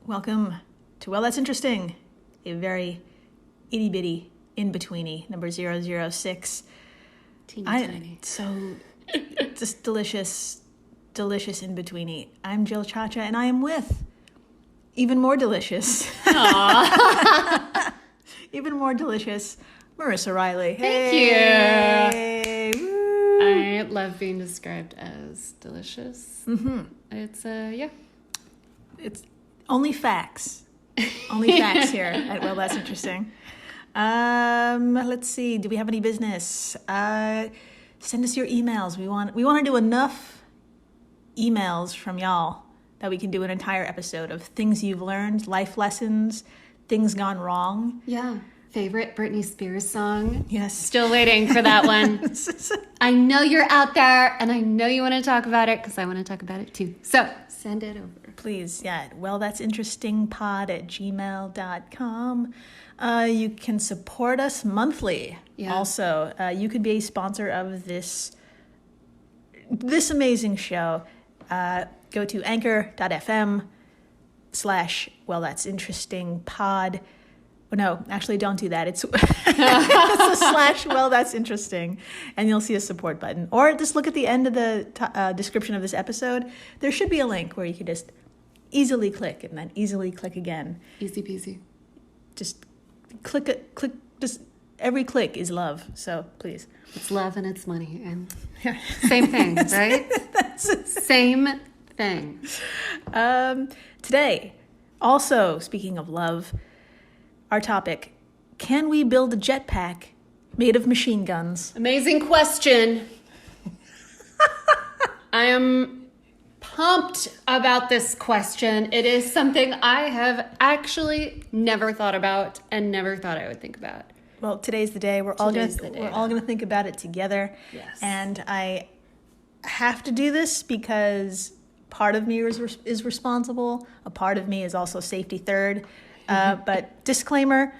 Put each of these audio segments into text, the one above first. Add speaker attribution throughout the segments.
Speaker 1: Welcome to Well, That's Interesting, a very itty-bitty in-betweeny, number 006.
Speaker 2: Teeny tiny.
Speaker 1: So, just delicious in-betweeny. I'm Jill Chacha, and I am with even more delicious.
Speaker 2: Aww.
Speaker 1: Even more delicious, Marissa Riley.
Speaker 2: Thank
Speaker 1: Hey.
Speaker 2: you.
Speaker 1: Woo.
Speaker 2: I love being described as delicious.
Speaker 1: Mm-hmm.
Speaker 2: It's,
Speaker 1: It's only facts. Only facts here at Well, That's Interesting. Let's see. Do we have any business? Send us your emails. We want to do enough emails from y'all that we can do an entire episode of things you've learned, life lessons, things gone wrong.
Speaker 2: Yeah. Favorite Britney Spears song?
Speaker 1: Yes.
Speaker 2: Still waiting for that one. I know you're out there, and I know you want to talk about it, because I want to talk about it too. So, send it over.
Speaker 1: Please, yeah. wellthatsinterestingpod@gmail.com. You can support us monthly.
Speaker 2: Yeah.
Speaker 1: Also, you could be a sponsor of this amazing show. Go to anchor.fm/wellthatsinterestingpod. Oh, no, actually, don't do that. It's a /well, that's interesting, and you'll see a support button. Or just look at the end of the description of this episode. There should be a link where you can just easily click and then easily click again.
Speaker 2: Easy peasy.
Speaker 1: Just click. Just every click is love. So please.
Speaker 2: It's love and it's money. And same thing, right? Same thing.
Speaker 1: Today, also speaking of love, our topic, can we build a jetpack made of machine guns?
Speaker 2: Amazing question. I am pumped about this question. It is something I have actually never thought about and never thought I would think about.
Speaker 1: Well, today's the day. We're all gonna think about it together.
Speaker 2: Yes.
Speaker 1: And I have to do this because part of me is responsible. A part of me is also safety third. But disclaimer,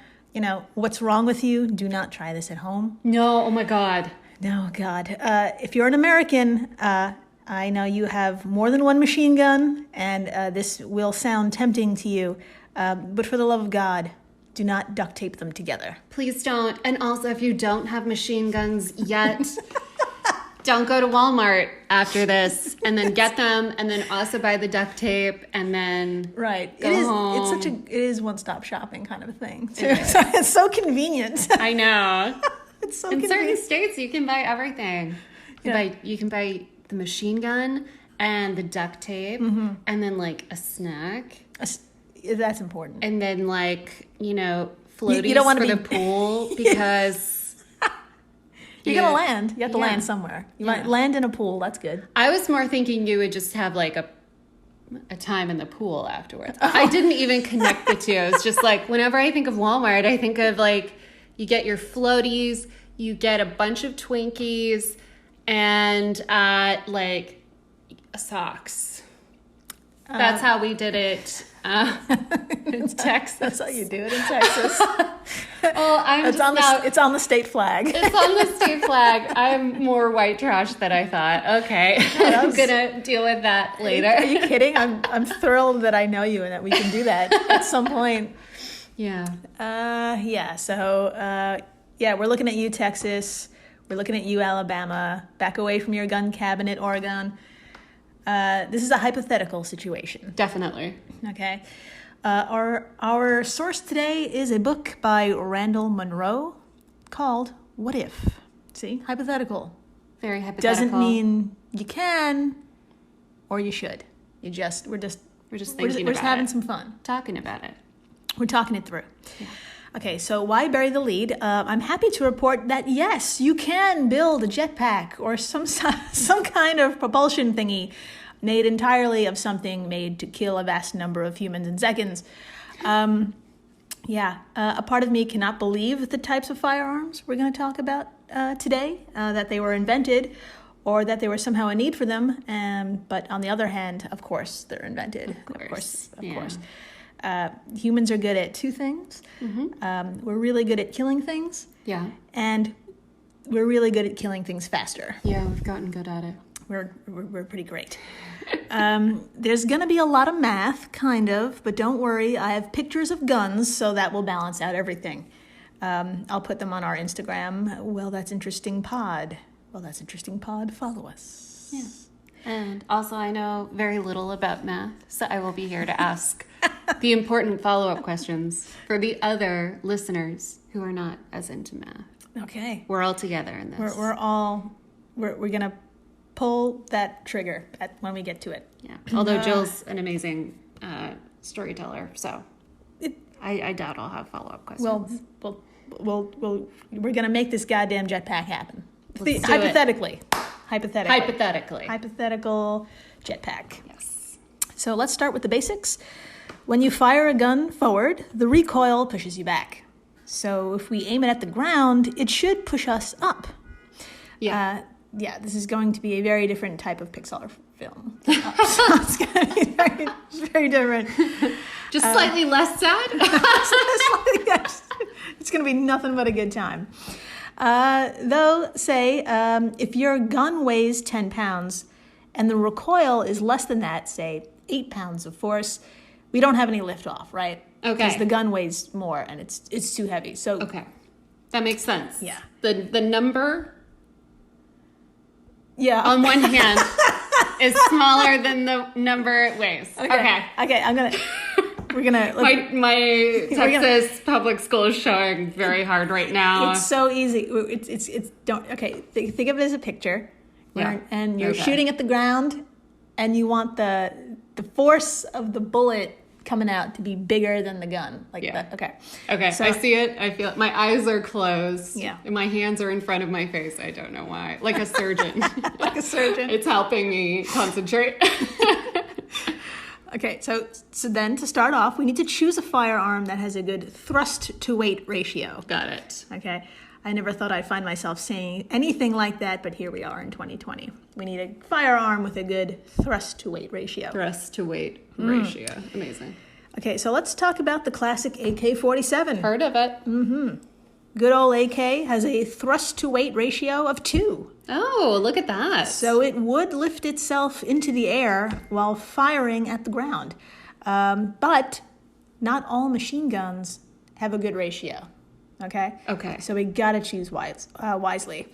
Speaker 1: what's wrong with you? Do not try this at home.
Speaker 2: No, oh my God.
Speaker 1: No, God. If you're an American, I know you have more than one machine gun, and this will sound tempting to you. But for the love of God, do not duct tape them together.
Speaker 2: Please don't. And also, if you don't have machine guns yet, don't go to Walmart after this and then get them and then also buy the duct tape and then
Speaker 1: right.
Speaker 2: Go home.
Speaker 1: It is one-stop shopping kind of a thing too. It's so convenient.
Speaker 2: I know.
Speaker 1: It's so
Speaker 2: In
Speaker 1: convenient.
Speaker 2: certain states, you can buy everything. You can buy the machine gun and the duct tape and then like a snack.
Speaker 1: That's important.
Speaker 2: And then floaties
Speaker 1: you don't want to
Speaker 2: for the pool because...
Speaker 1: You're going to land. You have to land somewhere. You might land in a pool. That's good.
Speaker 2: I was more thinking you would just have like a time in the pool afterwards. Oh. I didn't even connect the two. I was just like, whenever I think of Walmart, I think of like, you get your floaties, you get a bunch of Twinkies, and like socks. That's how we did it in Texas.
Speaker 1: That's how you do it in Texas.
Speaker 2: It's
Speaker 1: on the state flag.
Speaker 2: It's on the state flag. I'm more white trash than I thought. Okay. I'm going to deal with that later.
Speaker 1: Are you kidding? I'm thrilled that I know you and that we can do that at some point.
Speaker 2: Yeah.
Speaker 1: So, we're looking at you, Texas. We're looking at you, Alabama. Back away from your gun cabinet, Oregon. This is a hypothetical situation.
Speaker 2: Definitely.
Speaker 1: Okay. Our source today is a book by Randall Munroe called What If? See? Hypothetical.
Speaker 2: Very hypothetical.
Speaker 1: Doesn't mean you can or you should. We're just having some fun.
Speaker 2: Talking about it.
Speaker 1: We're talking it through.
Speaker 2: Yeah.
Speaker 1: Okay, so why bury the lead? I'm happy to report that yes, you can build a jetpack or some kind of propulsion thingy made entirely of something made to kill a vast number of humans in seconds. A part of me cannot believe the types of firearms we're going to talk about today, that they were invented or that there was somehow a need for them. But on the other hand, of course, they're invented. Of course. Humans are good at two things. Mm-hmm. We're really good at killing things.
Speaker 2: Yeah.
Speaker 1: And we're really good at killing things faster.
Speaker 2: Yeah, we've gotten good at it.
Speaker 1: We're pretty great. There's going to be a lot of math, kind of, but don't worry. I have pictures of guns, so that will balance out everything. I'll put them on our Instagram. Well, that's interesting pod. Well, that's interesting pod. Follow us.
Speaker 2: Yeah. And also, I know very little about math, so I will be here to ask the important follow-up questions for the other listeners who are not as into math.
Speaker 1: Okay.
Speaker 2: We're all together in this.
Speaker 1: We're going to pull that trigger when we get to it.
Speaker 2: Yeah. Although Jill's an amazing storyteller, so I doubt I'll have follow-up questions.
Speaker 1: We're going to make this goddamn jetpack happen.
Speaker 2: Hypothetically.
Speaker 1: Hypothetical jetpack.
Speaker 2: Yes.
Speaker 1: So let's start with the basics. When you fire a gun forward, the recoil pushes you back. So if we aim it at the ground, it should push us up.
Speaker 2: Yeah.
Speaker 1: This is going to be a very different type of Pixar film. So it's going to be very different.
Speaker 2: Just slightly less sad?
Speaker 1: It's going to be nothing but a good time. Though, say, if your gun weighs 10 pounds and the recoil is less than that, say 8 pounds of force, we don't have any liftoff, right?
Speaker 2: Okay.
Speaker 1: Because the gun weighs more and it's too heavy. So
Speaker 2: okay, that makes sense.
Speaker 1: Yeah.
Speaker 2: The number.
Speaker 1: Yeah.
Speaker 2: On one hand, is smaller than the number it weighs. Okay.
Speaker 1: We're gonna.
Speaker 2: My Texas public school is showing very hard right now.
Speaker 1: It's so easy. It's don't. Okay. Think of it as a picture.
Speaker 2: Yeah.
Speaker 1: And you're shooting at the ground, and you want the force of the bullet coming out to be bigger than the gun. Okay. So,
Speaker 2: I see it. I feel it. My eyes are closed.
Speaker 1: Yeah.
Speaker 2: And my hands are in front of my face. I don't know why. Like a surgeon.
Speaker 1: Like a surgeon.
Speaker 2: It's helping me concentrate.
Speaker 1: Okay, so then to start off, we need to choose a firearm that has a good thrust to weight ratio.
Speaker 2: Got it.
Speaker 1: Okay. I never thought I'd find myself saying anything like that, but here we are in 2020. We need a firearm with a good thrust to weight ratio.
Speaker 2: Thrust to weight ratio. Amazing.
Speaker 1: Okay, so let's talk about the classic AK-47.
Speaker 2: Heard of it.
Speaker 1: Mm-hmm. Good old AK has a thrust to weight ratio of 2.
Speaker 2: Oh, look at that.
Speaker 1: So it would lift itself into the air while firing at the ground. But not all machine guns have a good ratio. Okay?
Speaker 2: Okay.
Speaker 1: So we gotta choose wisely.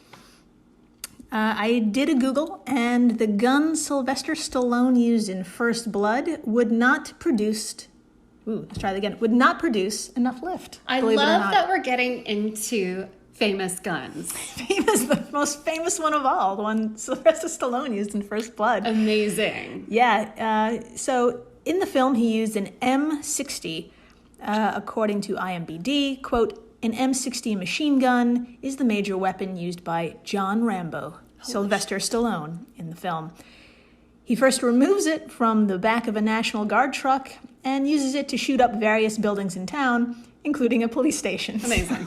Speaker 1: I did a Google, and the gun Sylvester Stallone used in First Blood would not produce enough lift.
Speaker 2: I love that we're getting into famous guns.
Speaker 1: The most famous one of all, the one Sylvester Stallone used in First Blood.
Speaker 2: Amazing.
Speaker 1: Yeah. So in the film, he used an M60, according to IMDb, quote, an M60 machine gun is the major weapon used by John Rambo, Sylvester Stallone, in the film. He first removes it from the back of a National Guard truck and uses it to shoot up various buildings in town, including a police station.
Speaker 2: Amazing.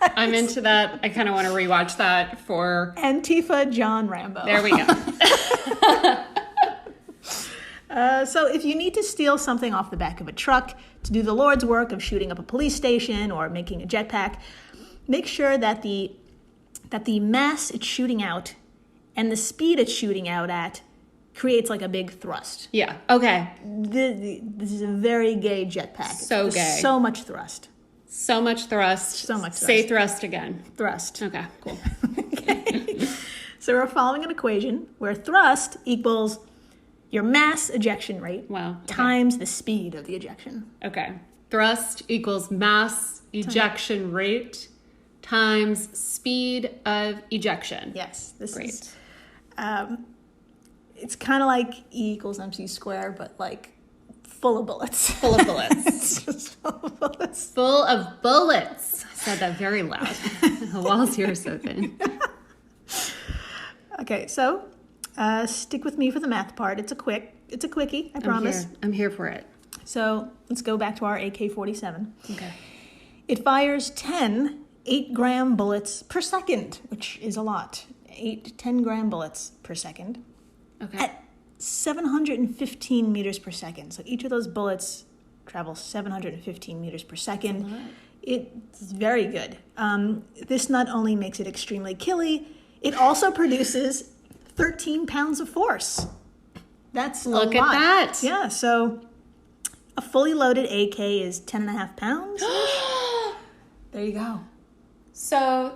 Speaker 2: I'm into that. I kind of want to rewatch that for...
Speaker 1: Antifa John Rambo.
Speaker 2: There we go.
Speaker 1: So if you need to steal something off the back of a truck to do the Lord's work of shooting up a police station or making a jetpack, make sure that the mass it's shooting out and the speed it's shooting out at creates like a big thrust.
Speaker 2: Yeah. Okay.
Speaker 1: This is a very gay jetpack.
Speaker 2: So gay.
Speaker 1: So much thrust.
Speaker 2: So much thrust.
Speaker 1: So much thrust.
Speaker 2: Say thrust again.
Speaker 1: Thrust.
Speaker 2: Okay, cool.
Speaker 1: Okay. So we're following an equation where thrust equals your mass ejection rate times the speed of the ejection.
Speaker 2: Okay. Thrust equals mass ejection rate times speed of ejection.
Speaker 1: Yes. This
Speaker 2: Great.
Speaker 1: is it's kind of like E equals MC squared, but like full of bullets.
Speaker 2: Full of bullets.
Speaker 1: It's just full of bullets.
Speaker 2: Full of bullets. I said that very loud. The walls here are so thin.
Speaker 1: Okay, so stick with me for the math part. It's a quickie, I promise.
Speaker 2: I'm here for it.
Speaker 1: So let's go back to our AK-47.
Speaker 2: Okay.
Speaker 1: It fires 10 8-gram bullets per second, which is a lot. 10-gram bullets per second.
Speaker 2: Okay.
Speaker 1: At 715 meters per second. So each of those bullets travels 715 meters per second. It's very good. This not only makes it extremely killy, it also produces 13 pounds of force. That's
Speaker 2: Look
Speaker 1: a lot.
Speaker 2: at that.
Speaker 1: Yeah, so a fully loaded AK is 10.5 pounds. There you go.
Speaker 2: So,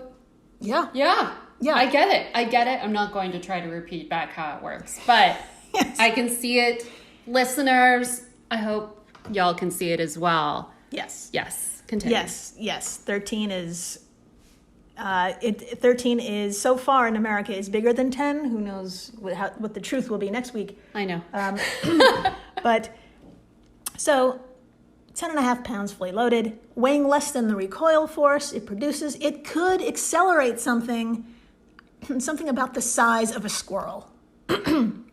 Speaker 1: Yeah.
Speaker 2: yeah.
Speaker 1: Yeah.
Speaker 2: I get it. I'm not going to try to repeat back how it works, but
Speaker 1: Yes.
Speaker 2: I can see it. Listeners, I hope y'all can see it as well.
Speaker 1: Yes.
Speaker 2: Yes. Continue.
Speaker 1: Yes. 13 is 13 is so far in America is bigger than 10. Who knows what the truth will be next week.
Speaker 2: I know.
Speaker 1: But so 10.5 pounds fully loaded, weighing less than the recoil force it produces. It could accelerate something about the size of a squirrel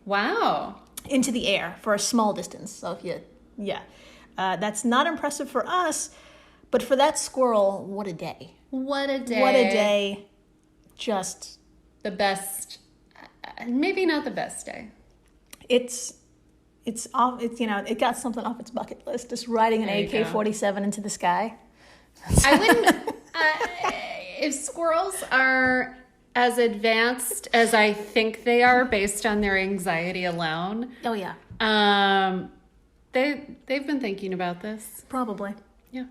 Speaker 2: Wow.
Speaker 1: into the air for a small distance. So that's not impressive for us, but for that squirrel, what a day.
Speaker 2: What a day.
Speaker 1: What a day. Just
Speaker 2: The best, maybe not the best day.
Speaker 1: it's off. It's it got something off its bucket list. Just riding an
Speaker 2: There you go.
Speaker 1: AK-47 into the sky.
Speaker 2: I wouldn't, if squirrels are as advanced as I think they are based on their anxiety alone,
Speaker 1: Oh yeah,
Speaker 2: they've been thinking about this.
Speaker 1: probably.
Speaker 2: Yeah.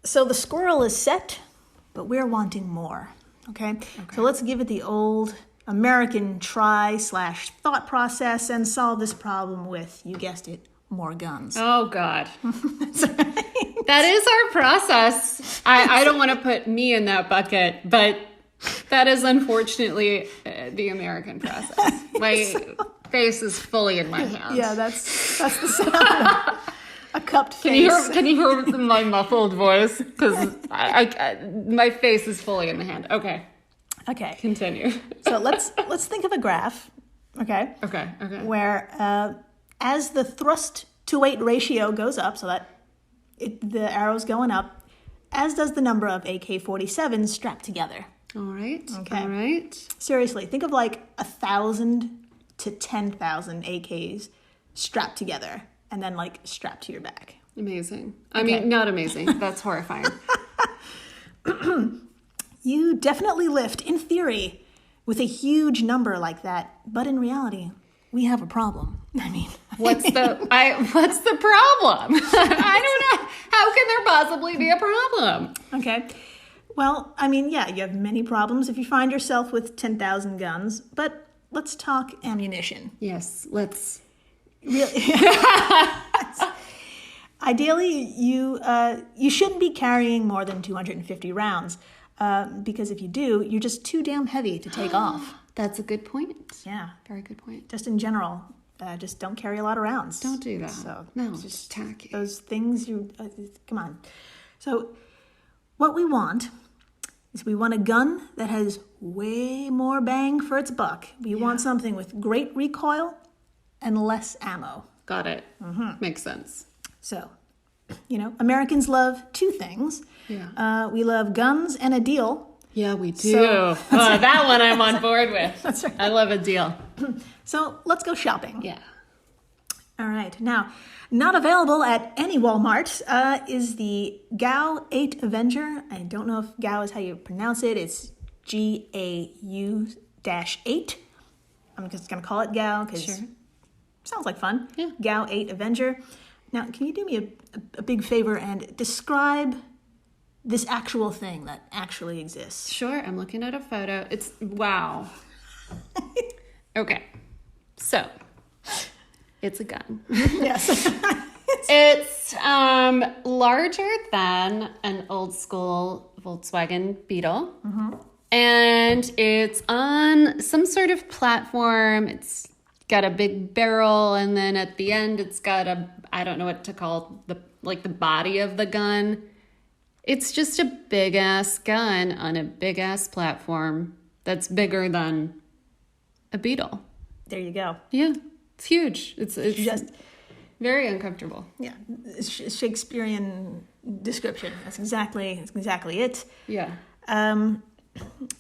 Speaker 1: So the squirrel is set, but we're wanting more. Okay. So let's give it the old American try/thought process and solve this problem with, you guessed it, more guns.
Speaker 2: Oh God.
Speaker 1: That's right.
Speaker 2: That is our process. I don't want to put me in that bucket, but that is unfortunately the American process. My face is fully in my hands.
Speaker 1: Yeah, that's the sound of a cupped
Speaker 2: Can
Speaker 1: face.
Speaker 2: you hear my muffled voice? Because my face is fully in the hand. Okay,
Speaker 1: Okay.
Speaker 2: continue.
Speaker 1: So let's think of a graph. Okay.
Speaker 2: Okay.
Speaker 1: Where as the thrust to weight ratio goes up, so that the arrow's going up, as does the number of AK-47s strapped together.
Speaker 2: All right.
Speaker 1: Okay.
Speaker 2: All right.
Speaker 1: Seriously, think of like 1,000 to 10,000 AKs strapped together and then like strapped to your back.
Speaker 2: Amazing. I mean, not amazing. That's horrifying.
Speaker 1: You definitely lift, in theory, with a huge number like that, but in reality, we have a problem. I mean,
Speaker 2: What's the problem? I don't know. How can there possibly be a problem?
Speaker 1: okay. Well, I mean, yeah, you have many problems if you find yourself with 10,000 guns, but let's talk ammunition.
Speaker 2: Yes, let's.
Speaker 1: Really? Ideally, you shouldn't be carrying more than 250 rounds, because if you do, you're just too damn heavy to take off.
Speaker 2: That's a good point.
Speaker 1: Yeah,
Speaker 2: Very good point.
Speaker 1: just in general, just don't carry a lot of rounds.
Speaker 2: Don't do that.
Speaker 1: So
Speaker 2: No, it's just tacky.
Speaker 1: those things come on. So what we want is we want a gun that has way more bang for its buck. We want something with great recoil and less ammo.
Speaker 2: Got it. Makes sense.
Speaker 1: So, Americans love two things.
Speaker 2: Yeah.
Speaker 1: We love guns and a deal.
Speaker 2: Yeah, we do.
Speaker 1: So-
Speaker 2: That one I'm on board with.
Speaker 1: That's right.
Speaker 2: I love a deal.
Speaker 1: So let's go shopping.
Speaker 2: Yeah.
Speaker 1: All right. Now, not available at any Walmart is the GAU 8 Avenger. I don't know if GAU is how you pronounce it. It's GAU-8. I'm just going to call it GAU because
Speaker 2: Sure.
Speaker 1: it sounds like fun.
Speaker 2: Yeah.
Speaker 1: GAU 8 Avenger. Now, can you do me a big favor and describe this actual thing that actually exists?
Speaker 2: Sure. I'm looking at a photo. It's wow. Okay. So, it's a gun.
Speaker 1: Yes.
Speaker 2: It's larger than an old school Volkswagen Beetle. And it's on some sort of platform. It's got a big barrel, and then at the end it's got I don't know what to call the body of the gun. It's just a big ass gun on a big ass platform that's bigger than a Beetle.
Speaker 1: There you go.
Speaker 2: Yeah. It's huge. It's
Speaker 1: Just
Speaker 2: very uncomfortable.
Speaker 1: Yeah, Shakespearean description. That's exactly it.
Speaker 2: Yeah.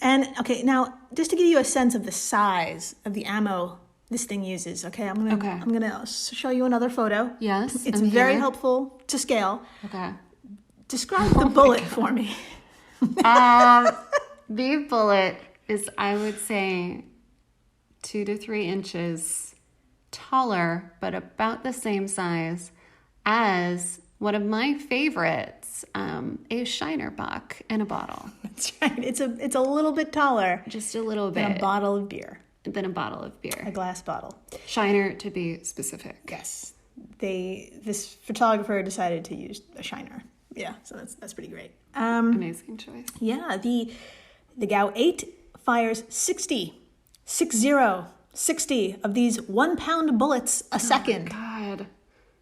Speaker 1: And okay, now just to give you a sense of the size of the ammo this thing uses. Okay, I'm gonna show you another photo.
Speaker 2: Yes,
Speaker 1: it's
Speaker 2: I'm
Speaker 1: very
Speaker 2: here.
Speaker 1: helpful to scale.
Speaker 2: Okay.
Speaker 1: Describe the bullet for me.
Speaker 2: The bullet is, I would say, 2 to 3 inches taller, but about the same size as one of my favorites, a Shiner Bock in a bottle.
Speaker 1: That's right. It's a little bit taller.
Speaker 2: Just a little bit.
Speaker 1: Than a bottle of beer.
Speaker 2: Than a bottle of beer.
Speaker 1: A glass bottle.
Speaker 2: Shiner, to be specific.
Speaker 1: Yes. This photographer decided to use a Shiner. Yeah, so that's pretty great.
Speaker 2: Amazing choice.
Speaker 1: Yeah, the Gao 8 fires 60 of these 1 pound bullets a second.
Speaker 2: God.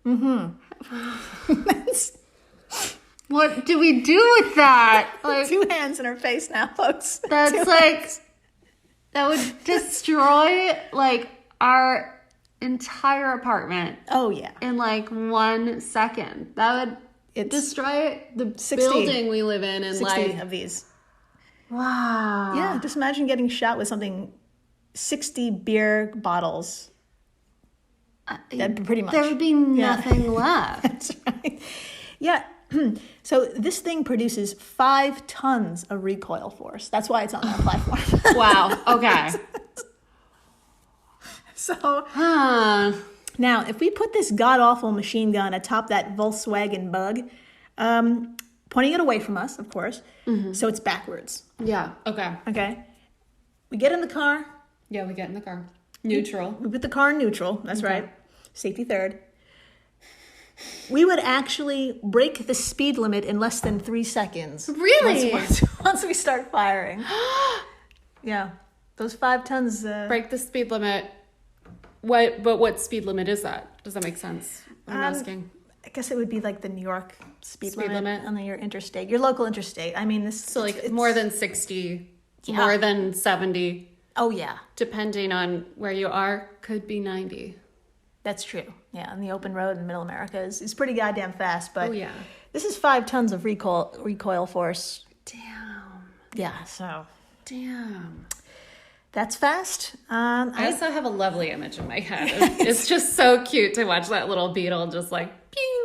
Speaker 1: Mm-hmm.
Speaker 2: What do we do with that?
Speaker 1: Like, 2 hands in her face now, folks.
Speaker 2: That's that would destroy like our entire apartment.
Speaker 1: Oh yeah.
Speaker 2: In like 1 second. That would destroy the 60, building we live in
Speaker 1: 60
Speaker 2: like
Speaker 1: of these.
Speaker 2: Wow.
Speaker 1: Yeah, just imagine getting shot with something 60 beer bottles. That'd be pretty much.
Speaker 2: There would be nothing left.
Speaker 1: That's right. Yeah. So this thing produces 5 tons of recoil force. That's why it's on that platform.
Speaker 2: Wow. Okay.
Speaker 1: So now, if we put this god-awful machine gun atop that Volkswagen Bug, pointing it away from us, of course, so it's backwards.
Speaker 2: Yeah. Okay.
Speaker 1: Okay. We get in the car.
Speaker 2: Yeah, we get in the car. Neutral.
Speaker 1: We put the car in neutral. That's right. Safety third. We would actually break the speed limit in less than 3 seconds.
Speaker 2: Really?
Speaker 1: Once we start firing. Yeah. Those 5 tons.
Speaker 2: Break the speed limit. What speed limit is that? Does that make sense? I'm asking.
Speaker 1: I guess it would be like the New York speed limit on your interstate, your local interstate. I mean,
Speaker 2: it's more than 60,
Speaker 1: yeah.
Speaker 2: More than 70.
Speaker 1: Oh yeah.
Speaker 2: Depending on where you are, could be 90.
Speaker 1: That's true. Yeah, on the open road in Middle America is pretty goddamn fast. But
Speaker 2: yeah.
Speaker 1: This is 5 tons of recoil force.
Speaker 2: Damn.
Speaker 1: Yeah. So.
Speaker 2: Damn.
Speaker 1: That's fast.
Speaker 2: I also have a lovely image in my head. It's just so cute to watch that little beetle just like pew.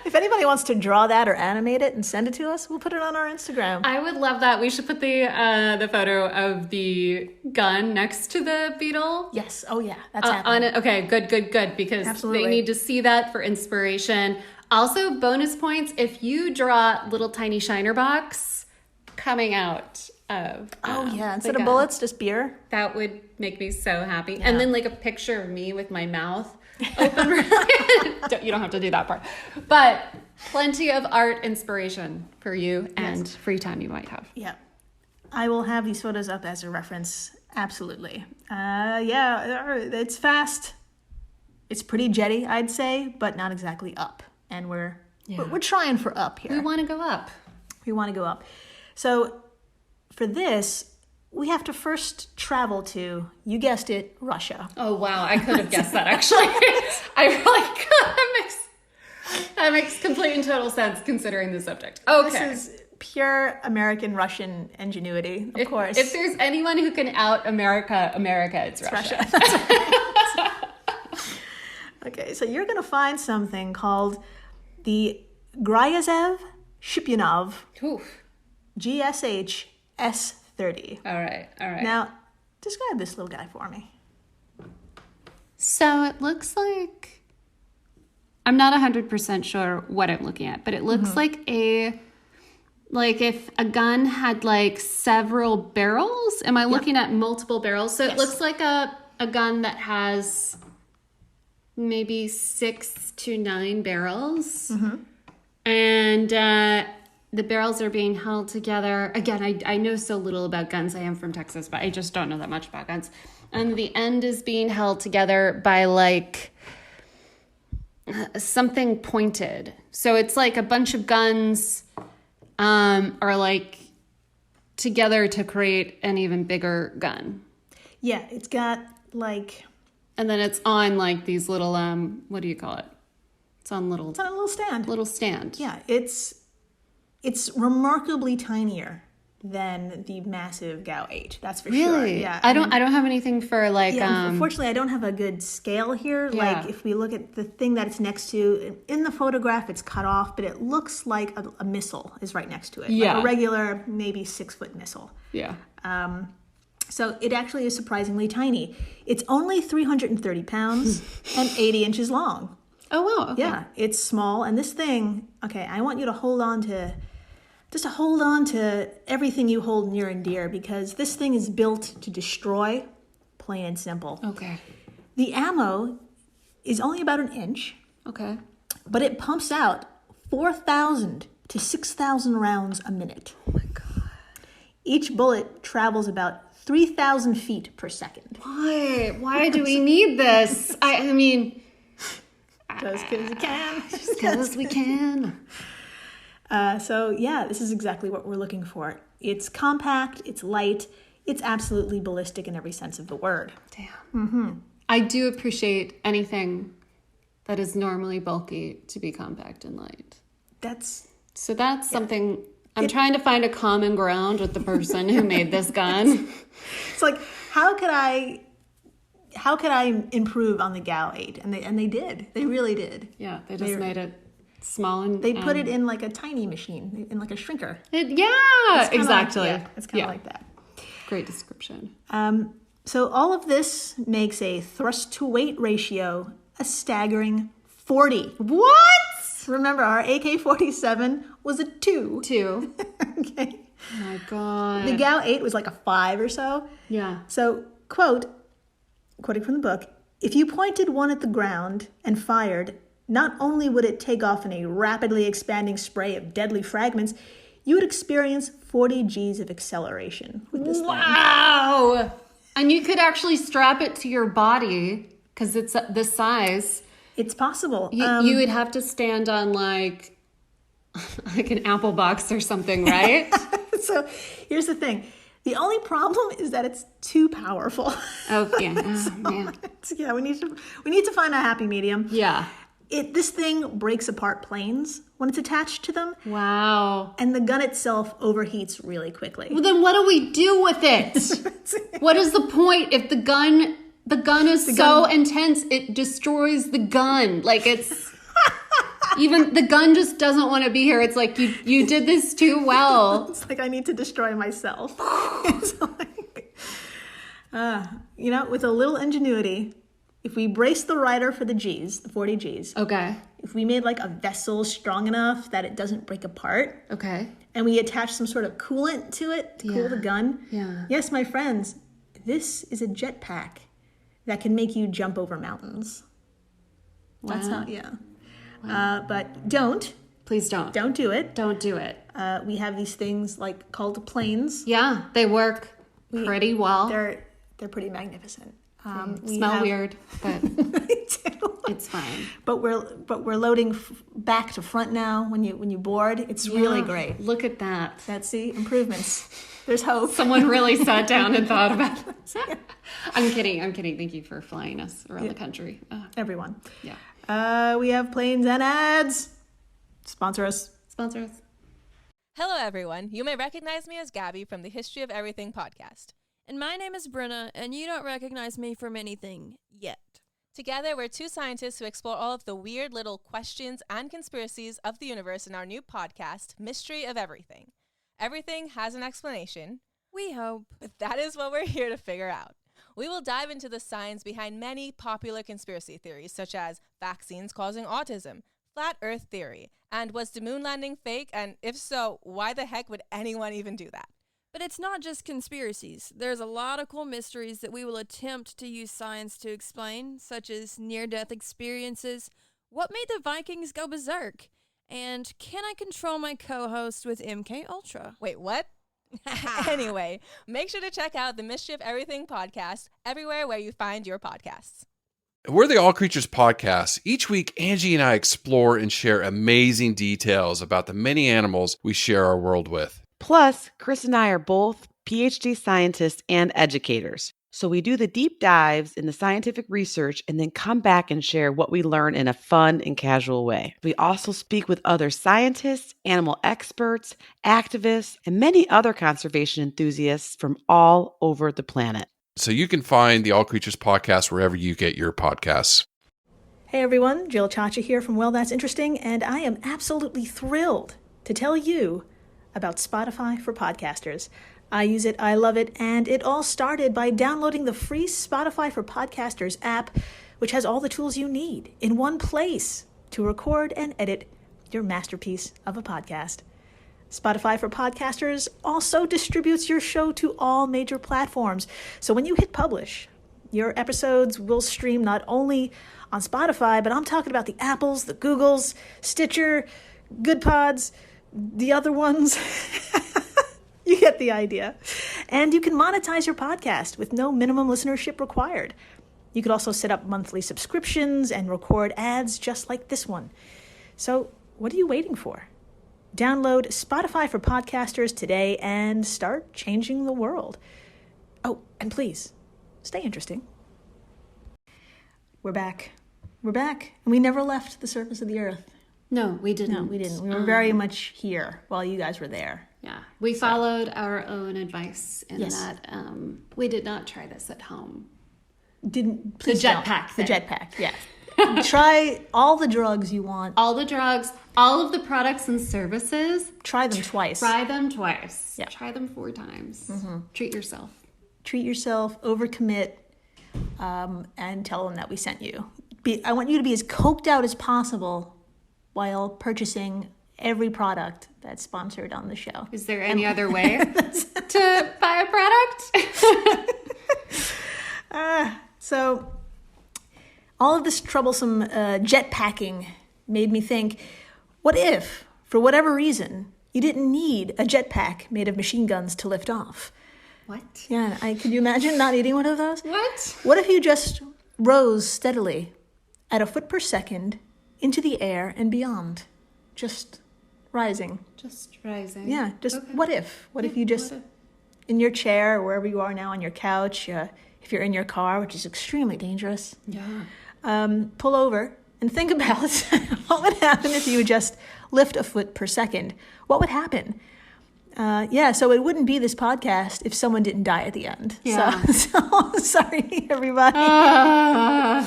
Speaker 1: If anybody wants to draw that or animate it and send it to us, we'll put it on our Instagram.
Speaker 2: I would love that. We should put the photo of the gun next to the beetle.
Speaker 1: Yes. Oh yeah, that's happening.
Speaker 2: Okay, good. Because
Speaker 1: Absolutely.
Speaker 2: They need to see that for inspiration. Also, bonus points if you draw little tiny Shiner Bocks coming out of
Speaker 1: instead of bullets, just beer.
Speaker 2: That would make me so happy. Yeah. And then like a picture of me with my mouth open. You don't have to do that part. But plenty of art inspiration for you and free time you might have.
Speaker 1: Yeah. I will have these photos up as a reference. Absolutely. It's fast. It's pretty jetty, I'd say, but not exactly up. And we're trying for up here.
Speaker 2: We want to go up.
Speaker 1: We want to go up. So for this, we have to first travel to, you guessed it, Russia.
Speaker 2: Oh, wow. I could have guessed that, actually. I really could. That makes complete and total sense considering the subject. Okay.
Speaker 1: This is pure American-Russian ingenuity, of course.
Speaker 2: If there's anyone who can out America, it's Russia.
Speaker 1: Okay, so you're going to find something called the Gryazev Shipyunov GSH S30.
Speaker 2: All right.
Speaker 1: Now, describe this little guy for me.
Speaker 2: So it looks like, I'm not 100% sure what I'm looking at, but it looks like if a gun had like several barrels. Am I looking at multiple barrels? So it looks like a gun that has maybe 6 to 9 barrels. And the barrels are being held together. Again, I know so little about guns. I am from Texas, but I just don't know that much about guns. And the end is being held together by like something pointed. So it's like a bunch of guns are like together to create an even bigger gun.
Speaker 1: Yeah, it's got like...
Speaker 2: And then it's on like these little, what do you call it? It's on a little
Speaker 1: stand.
Speaker 2: Little stand.
Speaker 1: Yeah, it's remarkably tinier than the massive Gao 8. That's for sure. Yeah,
Speaker 2: I don't have anything for like.
Speaker 1: Yeah, unfortunately, I don't have a good scale here. Yeah. Like if we look at the thing that it's next to in the photograph, it's cut off, but it looks like a missile is right next to it.
Speaker 2: Yeah,
Speaker 1: like a regular maybe 6-foot missile.
Speaker 2: Yeah.
Speaker 1: So it actually is surprisingly tiny. It's only 330 pounds and 80 inches long.
Speaker 2: Oh, wow. Okay.
Speaker 1: Yeah, it's small. And this thing, okay, I want you to hold on to everything you hold near and dear, because this thing is built to destroy, plain and simple.
Speaker 2: Okay.
Speaker 1: The ammo is only about an inch,
Speaker 2: Okay.
Speaker 1: but it pumps out 4,000 to 6,000 rounds a minute.
Speaker 2: Oh my God.
Speaker 1: Each bullet travels about 3,000 feet per second.
Speaker 2: Why? Why do we need this? I mean...
Speaker 1: Just because you can.
Speaker 2: Just because we can.
Speaker 1: So yeah, this is exactly what we're looking for. It's compact, it's light, it's absolutely ballistic in every sense of the word.
Speaker 2: Damn. Mm-hmm. I do appreciate anything that is normally bulky to be compact and light.
Speaker 1: That's
Speaker 2: something... I'm trying to find a common ground with the person who made this gun.
Speaker 1: It's like, how could I improve on the Gal 8? And they did. They really did.
Speaker 2: Yeah, they just made it small and...
Speaker 1: They put it in like a tiny machine, in like a shrinker.
Speaker 2: Exactly.
Speaker 1: It's kind of like that.
Speaker 2: Great description.
Speaker 1: So all of this makes a thrust to weight ratio a staggering 40.
Speaker 2: What?
Speaker 1: Remember, our AK-47 was a 2.
Speaker 2: 2.
Speaker 1: Okay.
Speaker 2: Oh my God.
Speaker 1: The Gal 8 was like a 5 or so.
Speaker 2: Yeah.
Speaker 1: So, quoting from the book, if you pointed one at the ground and fired, not only would it take off in a rapidly expanding spray of deadly fragments, you would experience 40 Gs of acceleration with this thing.
Speaker 2: Wow! And you could actually strap it to your body because it's this size.
Speaker 1: It's possible.
Speaker 2: You would have to stand on like an apple box or something, right?
Speaker 1: So here's the thing. The only problem is that it's too powerful.
Speaker 2: Oh, yeah. Oh, man.
Speaker 1: Yeah, we need to find a happy medium.
Speaker 2: Yeah.
Speaker 1: This thing breaks apart planes when it's attached to them.
Speaker 2: Wow.
Speaker 1: And the gun itself overheats really quickly.
Speaker 2: Well, then what do we do with it? What is the point if the gun is so intense it destroys the gun? Like it's even the gun just doesn't want to be here. It's like you did this too well.
Speaker 1: It's like I need to destroy myself. It's like, with a little ingenuity, if we brace the rider for the Gs, the 40 Gs.
Speaker 2: Okay.
Speaker 1: If we made like a vessel strong enough that it doesn't break apart.
Speaker 2: Okay.
Speaker 1: And we attach some sort of coolant to it to cool the gun.
Speaker 2: Yeah.
Speaker 1: Yes, my friends, this is a jetpack that can make you jump over mountains.
Speaker 2: Wow.
Speaker 1: That's not, Wow. But don't.
Speaker 2: Please don't.
Speaker 1: Don't do it.
Speaker 2: Don't do it.
Speaker 1: We have these things like called planes.
Speaker 2: Yeah, they work pretty well.
Speaker 1: They're pretty magnificent.
Speaker 2: We smell weird, but it's fine.
Speaker 1: But we're loading back to front now. When you board, it's really great.
Speaker 2: Look at that.
Speaker 1: That's the improvements. There's hope.
Speaker 2: Someone really sat down and thought about it. I'm kidding. Thank you for flying us around the country.
Speaker 1: Everyone.
Speaker 2: Yeah.
Speaker 1: We have planes and ads. Sponsor us.
Speaker 3: Hello, everyone. You may recognize me as Gabby from the History of Everything podcast.
Speaker 4: And my name is Brenna, and you don't recognize me from anything yet.
Speaker 3: Together, we're two scientists who explore all of the weird little questions and conspiracies of the universe in our new podcast, Mystery of Everything. Everything has an explanation.
Speaker 4: We hope.
Speaker 3: But that is what we're here to figure out. We will dive into the science behind many popular conspiracy theories, such as vaccines causing autism, flat earth theory, and was the moon landing fake? And if so, why the heck would anyone even do that?
Speaker 4: But it's not just conspiracies. There's a lot of cool mysteries that we will attempt to use science to explain, such as near-death experiences, what made the Vikings go berserk, and can I control my co-host with MK Ultra?
Speaker 3: Wait, what? Anyway, make sure to check out the Mystery of Everything podcast everywhere where you find your podcasts.
Speaker 5: We're the All Creatures Podcast. Each week, Angie and I explore and share amazing details about the many animals we share our world with.
Speaker 6: Plus, Chris and I are both PhD scientists and educators. So we do the deep dives in the scientific research and then come back and share what we learn in a fun and casual way. We also speak with other scientists, animal experts, activists, and many other conservation enthusiasts from all over the planet.
Speaker 5: So you can find the All Creatures Podcast wherever you get your podcasts.
Speaker 1: Hey everyone, Jill Chacha here from Well, That's Interesting, and I am absolutely thrilled to tell you about Spotify for podcasters. I use it, I love it, and it all started by downloading the free Spotify for Podcasters app, which has all the tools you need in one place to record and edit your masterpiece of a podcast. Spotify for Podcasters also distributes your show to all major platforms. So when you hit publish, your episodes will stream not only on Spotify, but I'm talking about the Apples, the Googles, Stitcher, Good Pods, the other ones. You get the idea. And you can monetize your podcast with no minimum listenership required. You could also set up monthly subscriptions and record ads just like this one. So what are you waiting for? Download Spotify for Podcasters today and start changing the world. Oh, and please, stay interesting. We're back. We're back. And we never left the surface of the earth.
Speaker 2: No, we didn't.
Speaker 1: No, we didn't. We were very much here while you guys were there.
Speaker 2: Yeah, we followed our own advice in
Speaker 1: Yes.
Speaker 2: that we did not try this at home.
Speaker 1: Please don't.
Speaker 2: jetpack
Speaker 1: The
Speaker 2: thing.
Speaker 1: jetpack, yeah. Try all the drugs you want.
Speaker 2: All the drugs, all of the products and services.
Speaker 1: Try them twice.
Speaker 2: Try them twice.
Speaker 1: Yeah.
Speaker 2: Try them 4 times. Treat yourself.
Speaker 1: Treat yourself, overcommit, and tell them that we sent you. I want you to be as coked out as possible while purchasing every product that's sponsored on the show.
Speaker 2: Is there any other way to buy a product?
Speaker 1: So all of this troublesome jetpacking made me think, what if, for whatever reason, you didn't need a jetpack made of machine guns to lift off?
Speaker 2: What?
Speaker 1: Yeah, could you imagine not needing one of those?
Speaker 2: What?
Speaker 1: What if you just rose steadily at a foot per second into the air and beyond? Just rising.
Speaker 2: Just rising.
Speaker 1: Yeah, just
Speaker 2: Okay.
Speaker 1: what if? What if you just, in your chair, or wherever you are now on your couch, if you're in your car, which is extremely dangerous, pull over and think about what would happen if you would just lift a foot per second. What would happen? So it wouldn't be this podcast if someone didn't die at the end.
Speaker 2: Yeah.
Speaker 1: So sorry, everybody.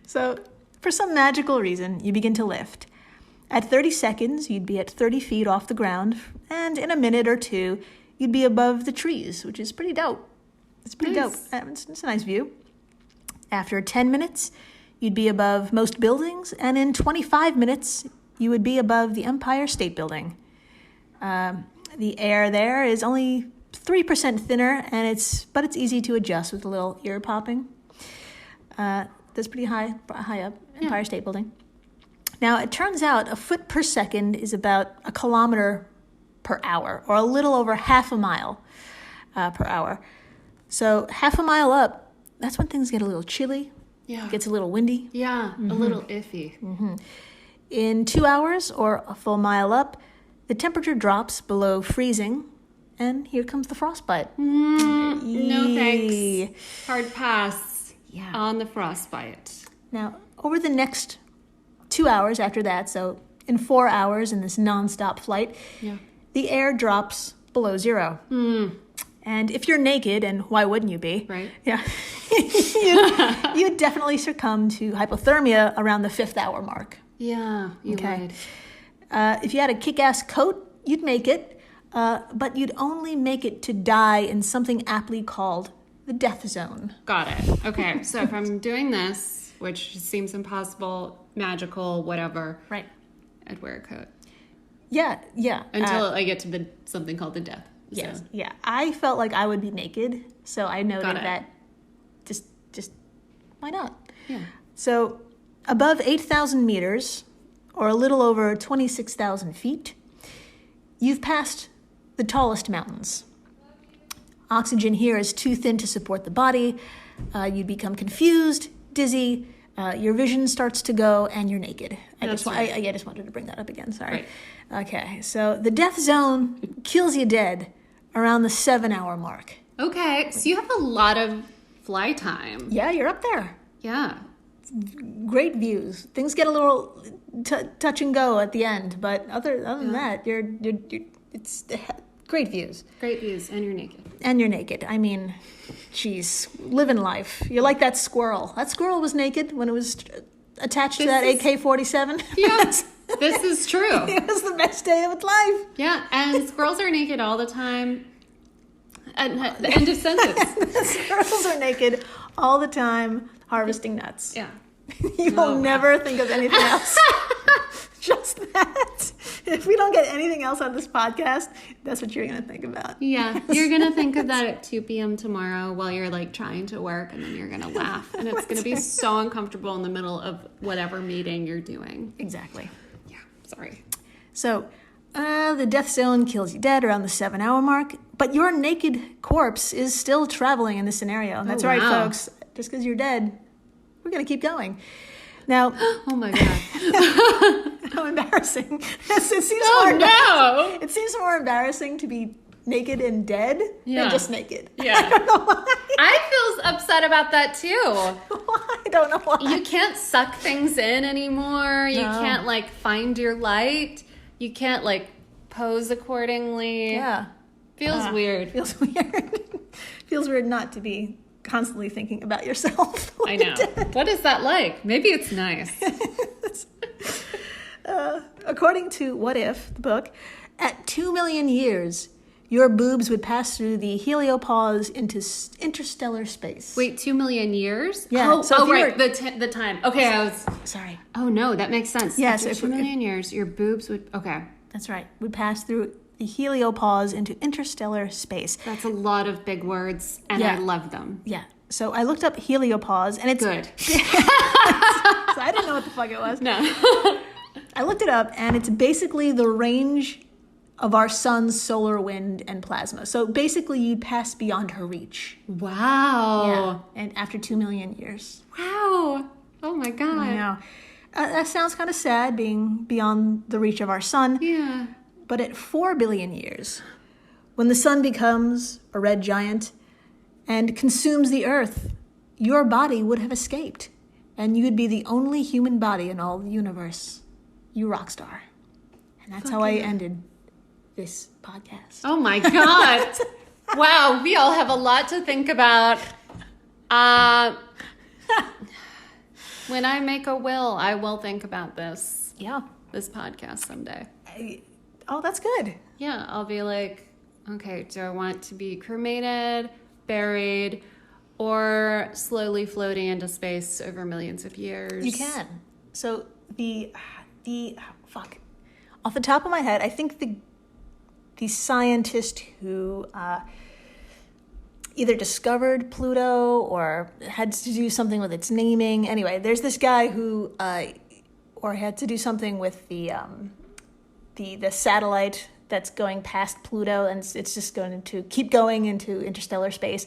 Speaker 1: So for some magical reason, you begin to lift. At 30 seconds, you'd be at 30 feet off the ground, and in a minute or two, you'd be above the trees, which is pretty dope. It's pretty dope. It's a nice view. After 10 minutes, you'd be above most buildings, and in 25 minutes, you would be above the Empire State Building. The air there is only 3% thinner, but it's easy to adjust with a little ear popping. That's pretty high up, Empire State Building. Now, it turns out a foot per second is about a kilometer per hour, or a little over half a mile per hour. So half a mile up, that's when things get a little chilly.
Speaker 2: Yeah.
Speaker 1: It gets a little windy.
Speaker 2: Yeah, a little iffy.
Speaker 1: In 2 hours, or a full mile up, the temperature drops below freezing, and here comes the frostbite.
Speaker 2: No thanks. Hard pass on the frostbite.
Speaker 1: Now, over the next 2 hours after that, so in 4 hours in this nonstop flight, the air drops below zero. And if you're naked, and why wouldn't you be?
Speaker 2: Right.
Speaker 1: Yeah. you'd definitely succumb to hypothermia around the 5th hour mark.
Speaker 2: Yeah, you would.
Speaker 1: If you had a kick-ass coat, you'd make it, but you'd only make it to die in something aptly called the death zone.
Speaker 2: Got it. Okay, so if I'm doing this, which seems impossible, magical, whatever,
Speaker 1: Right.
Speaker 2: I'd wear a coat.
Speaker 1: Yeah.
Speaker 2: Until I get to something called the death
Speaker 1: Yes.
Speaker 2: zone.
Speaker 1: Yeah. I felt like I would be naked, so I noted
Speaker 2: Got it.
Speaker 1: that just why not?
Speaker 2: Yeah.
Speaker 1: So above 8,000 meters, or a little over 26,000 feet, you've passed the tallest mountains. Oxygen here is too thin to support the body. You become confused, dizzy, your vision starts to go, and you're naked. I just wanted to bring that up again, sorry.
Speaker 2: Right.
Speaker 1: Okay, so the death zone kills you dead around the 7 hour mark.
Speaker 2: Okay, so you have a lot of fly time.
Speaker 1: Yeah, you're up there.
Speaker 2: Yeah.
Speaker 1: Great views. Things get a little touch and go at the end, but other than that, it's great views.
Speaker 2: Great views, and you're naked.
Speaker 1: And you're naked. I mean, geez, living life. You're like that squirrel. That squirrel was naked when it was attached to that AK-47.
Speaker 2: Yeah, this is true.
Speaker 1: It was the best day of its life.
Speaker 2: Yeah, and squirrels are naked all the time. At the end of sentence.
Speaker 1: Squirrels are naked all the time harvesting nuts.
Speaker 2: Yeah.
Speaker 1: You will never think of anything else. Just that. If we don't get anything else on this podcast, that's what you're going to think about.
Speaker 2: Yeah. You're going to think of that at 2 p.m. tomorrow while you're like trying to work, and then you're going to laugh. And it's going to be so uncomfortable in the middle of whatever meeting you're doing.
Speaker 1: Exactly.
Speaker 2: Yeah. Sorry.
Speaker 1: So, the death zone kills you dead around the 7-hour mark, but your naked corpse is still traveling in this scenario. And that's right,
Speaker 2: wow.
Speaker 1: folks. Just because you're dead, we're going to keep going. Now,
Speaker 2: Oh my God.
Speaker 1: how embarrassing. It seems
Speaker 2: Oh no.
Speaker 1: It seems more embarrassing to be naked and dead
Speaker 2: Yeah.
Speaker 1: than just naked.
Speaker 2: Yeah.
Speaker 1: I don't know why.
Speaker 2: I feel upset about that too.
Speaker 1: I don't know why.
Speaker 2: You can't suck things in anymore. You
Speaker 1: No.
Speaker 2: can't like find your light. You can't like pose accordingly.
Speaker 1: Yeah.
Speaker 2: Feels weird.
Speaker 1: Feels weird. Feels weird not to be constantly thinking about yourself.
Speaker 2: I know. What is that like? Maybe it's nice.
Speaker 1: According to What If, the book, at 2 million years, your boobs would pass through the heliopause into interstellar space.
Speaker 2: Wait, 2 million years?
Speaker 1: Yeah,
Speaker 2: Oh,
Speaker 1: so if you
Speaker 2: right.
Speaker 1: were-
Speaker 2: The time. Okay, I was.
Speaker 1: Sorry.
Speaker 2: Oh no, that makes sense.
Speaker 1: Yeah,
Speaker 2: After
Speaker 1: so if
Speaker 2: 2 million years, your boobs would. Okay,
Speaker 1: That's right. Would pass through the heliopause into interstellar space.
Speaker 2: that's a lot of big words, and
Speaker 1: Yeah.
Speaker 2: I love them.
Speaker 1: Yeah. So I looked up heliopause, and it's
Speaker 2: Good.
Speaker 1: So I didn't know what the fuck it was.
Speaker 2: No.
Speaker 1: I looked it up, and it's basically the range of our sun's solar wind and plasma. So basically, you'd pass beyond her reach.
Speaker 2: Wow.
Speaker 1: And after 2 million years.
Speaker 2: Wow. Oh my god.
Speaker 1: I know. That sounds kind of sad, being beyond the reach of our sun.
Speaker 2: Yeah.
Speaker 1: But at 4 billion years, when the sun becomes a red giant and consumes the earth, your body would have escaped, and you'd be the only human body in all the universe. You rock star. And that's how I ended this podcast.
Speaker 2: Oh my god. Wow, we all have a lot to think about. When I make a will, I will think about this
Speaker 1: Yeah.
Speaker 2: podcast someday.
Speaker 1: Oh, that's good.
Speaker 2: Yeah, I'll be like, okay, do I want to be cremated, buried, or slowly floating into space over millions of years?
Speaker 1: You can. So the fuck. Off the top of my head, I think the scientist who either discovered Pluto or had to do something with its naming. Anyway, there's this guy who or had to do something with the satellite that's going past Pluto, and it's just going to keep going into interstellar space.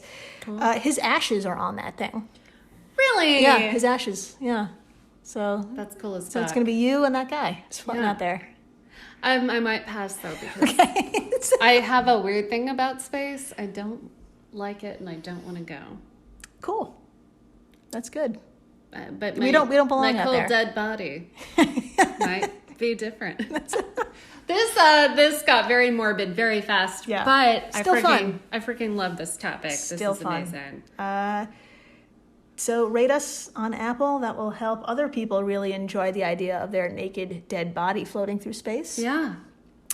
Speaker 1: His ashes are on that thing.
Speaker 2: Really?
Speaker 1: Yeah, his ashes. Yeah. So
Speaker 2: That's cool as fuck.
Speaker 1: so it's going to be you and that guy just floating
Speaker 2: Yeah.
Speaker 1: out there.
Speaker 2: I might pass though because
Speaker 1: Okay.
Speaker 2: I have a weird thing about space. I don't like it and I don't want to go.
Speaker 1: Cool. That's good.
Speaker 2: But
Speaker 1: We don't belong
Speaker 2: my
Speaker 1: out
Speaker 2: cold
Speaker 1: there.
Speaker 2: dead body might be different. This got very morbid very fast.
Speaker 1: Yeah.
Speaker 2: But
Speaker 1: Still fun.
Speaker 2: I freaking love this topic.
Speaker 1: Still
Speaker 2: this is
Speaker 1: fun.
Speaker 2: amazing.
Speaker 1: So rate us on Apple. That will help other people really enjoy the idea of their naked dead body floating through space.
Speaker 2: Yeah.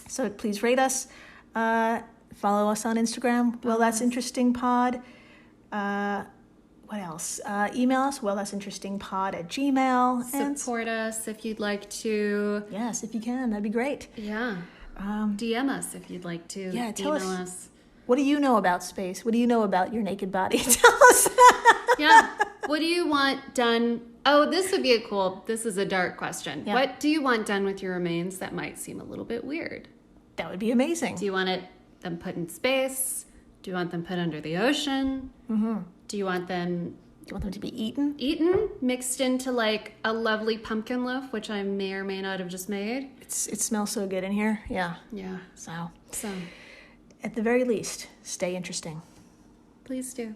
Speaker 1: So please rate us. Follow us on Instagram. Well, that's interesting pod. What else? Email us. wellthatsinterestingpod@gmail. And
Speaker 2: Support us if you'd like to.
Speaker 1: yes, if you can, that'd be great.
Speaker 2: Yeah. DM us if you'd like to.
Speaker 1: Yeah, tell
Speaker 2: Email
Speaker 1: us.
Speaker 2: us.
Speaker 1: What do you know about space? What do you know about your naked body? Tell us.
Speaker 2: Yeah. What do you want done? Oh, this would be this is a dark question.
Speaker 1: Yeah.
Speaker 2: What do you want done with your remains that might seem a little bit weird?
Speaker 1: That would be amazing.
Speaker 2: Do you want them put in space? Do you want them put under the ocean? Mm-hmm. Do you want them
Speaker 1: Do you want them to be eaten?
Speaker 2: eaten, mixed into like a lovely pumpkin loaf, which I may or may not have just made?
Speaker 1: It smells so good in here. Yeah.
Speaker 2: Yeah.
Speaker 1: So,
Speaker 2: So
Speaker 1: at the very least, stay interesting.
Speaker 2: please do.